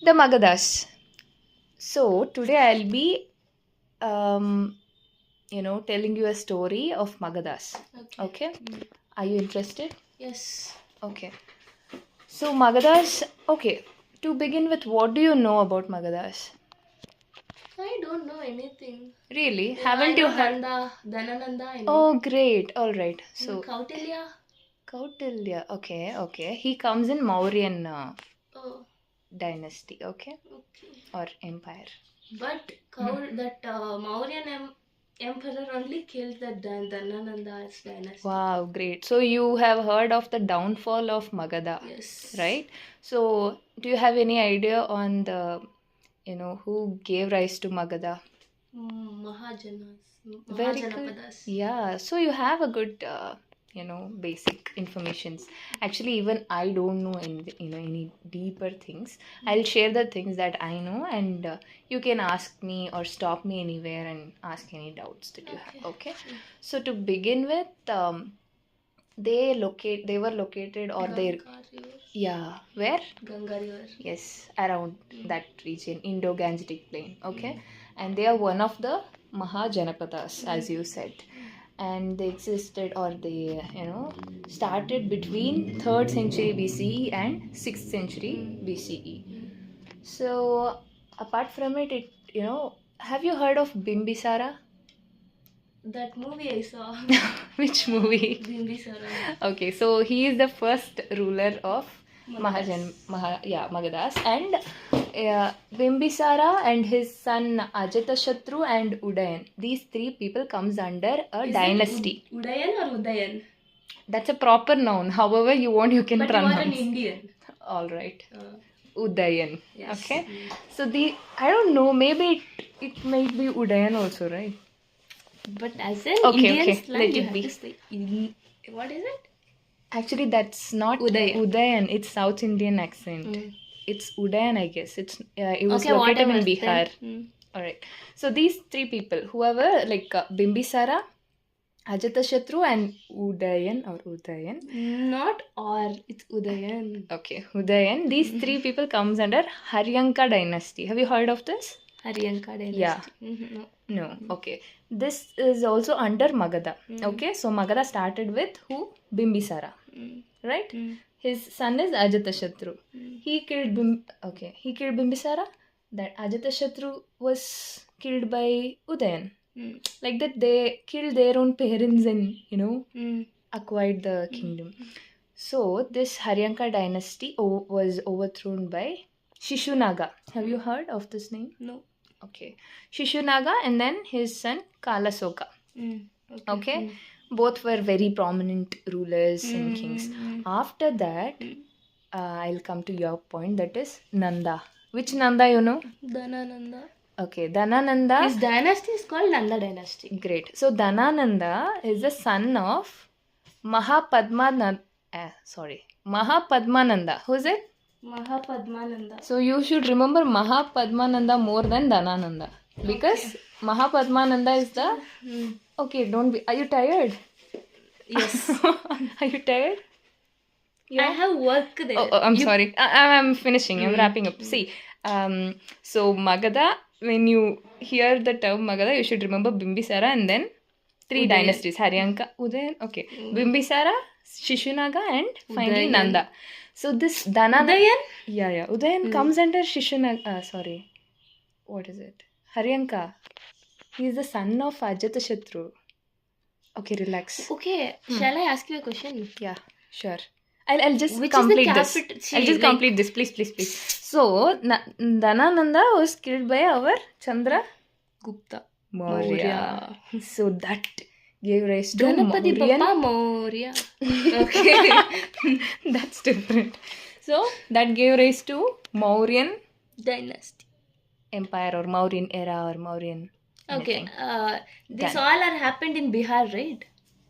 The Magadhas. So today I'll be, um, telling you a story of Magadhas. Okay. Okay? Are you interested? Yes. Okay. So Magadhas. Okay. To begin with, what do you know about Magadhas? I don't know anything. Really? Yeah, Haven't I you know heard? Nanda, Dhanananda, I know. Oh, great. All right. So Kautilya. Kautilya. Okay. Okay. He comes in Mauryan Oh, dynasty. Okay, okay. or empire. But Mauryan emperor only killed the Dhanananda's dynasty. Wow, great. So you have heard of the downfall of Magadha, Yes. right? So do you have any idea on the, who gave rise to Magadha? Mahajanas. Very good. Mahajanapadas. Yeah, so you have a good, basic informations. Actually, even I don't know any deeper things. I'll share the things that I know, and you can ask me or stop me anywhere and ask any doubts that you have. Okay. So to begin with, they were located, or they, Ganga River. yeah, where? Ganga River. Yes, around that region, Indo-Gangetic Plain. Okay, and they are one of the Mahajanapadas, as you said, and they existed, or they started between 3rd century BCE and 6th century BCE. So apart from it, have you heard of Bimbisara? That movie I saw. Which movie? Bimbisara. Okay, so he is the first ruler of Magadhas. Magadhas, and Bimbisara and his son Ajatashatru and Udayan. These three people comes under a Is dynasty. it Udayan or Udayan? That's a proper noun. However you want, you can But you are pronounce. an Indian. All right. Udayan. Yes. Okay. So I don't know. Maybe it might be Udayan also, right? But as an Okay, Indian okay. slang, Let you it have be. to say what is it? Actually, that's not Udayan. Udayan. It's South Indian accent. It's Udayan, I guess. It was Okay, located whatever, in Bihar. then. All right. So these three people, whoever, like Bimbisara, Ajatashatru, and Udayan. Not or, it's Udayan. Okay, Udayan. These three people comes under Haryanka dynasty. Have you heard of this? Haryanka dynasty. Yeah. No. No. Okay. This is also under Magadha. Okay. So Magadha started with who? Bimbisara. Right? His son is Ajatashatru. He killed He killed Bimbisara. That Ajatashatru was killed by Udayan. Like that, they killed their own parents and acquired the kingdom. So this Haryanka dynasty was overthrown by Shishunaga. Have you heard of this name? No. Okay. Shishunaga and then his son Kalasoka. Okay. Both were very prominent rulers and kings. After that, I'll come to your point, that is Nanda. Which Nanda you know? Dhanananda. Okay, Dhanananda. His dynasty is called Nanda dynasty. Great. So Dhanananda is the son of Mahapadmananda. Mahapadmananda. Who is it? Mahapadmananda. So you should remember Mahapadmananda more than Dhanananda. Because Mahapadmananda is the... Okay, don't be... Are you tired? Yes. Are you tired? I have work there. Oh, I'm sorry. I'm finishing. I'm wrapping up. See, so Magadha, when you hear the term Magadha, you should remember Bimbisara and then three dynasties. Haryanka, Udayan, okay. Bimbisara, Shishunaga, and finally Udayan. Nanda. So this Dhanananda... Udayan? Yeah. Udayan comes under Shishunaga... What is it? Haryanka. He is the son of Ajatashatru. Okay, relax. Okay, shall I ask you a question? Yeah, sure. I'll just Which complete is the this. I'll just like, complete this, please. So, Dhanananda was killed by our Chandra Gupta. Maurya. So that gave rise to Ganapati Mauryan. Bappa Maurya. Okay. That's different. So that gave rise to Mauryan Dynasty. Empire or Mauryan era or Mauryan. Okay. anything. This Done. all are happened in Bihar, right?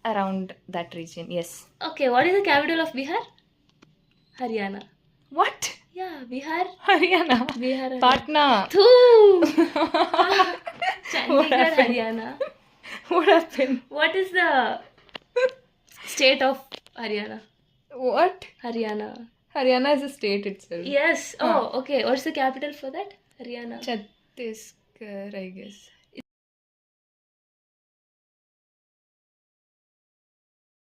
Around that region, yes. Okay, what is the capital of Bihar? Haryana. What? Yeah, Bihar. Haryana. Bihar. Patna. Thoo! What Chandigarh, happened? Haryana. What happened? What is the state of Haryana? What? Haryana. Haryana is a state itself. Yes. Oh, okay. What's the capital for that? Haryana. Chhattisgarh, I guess.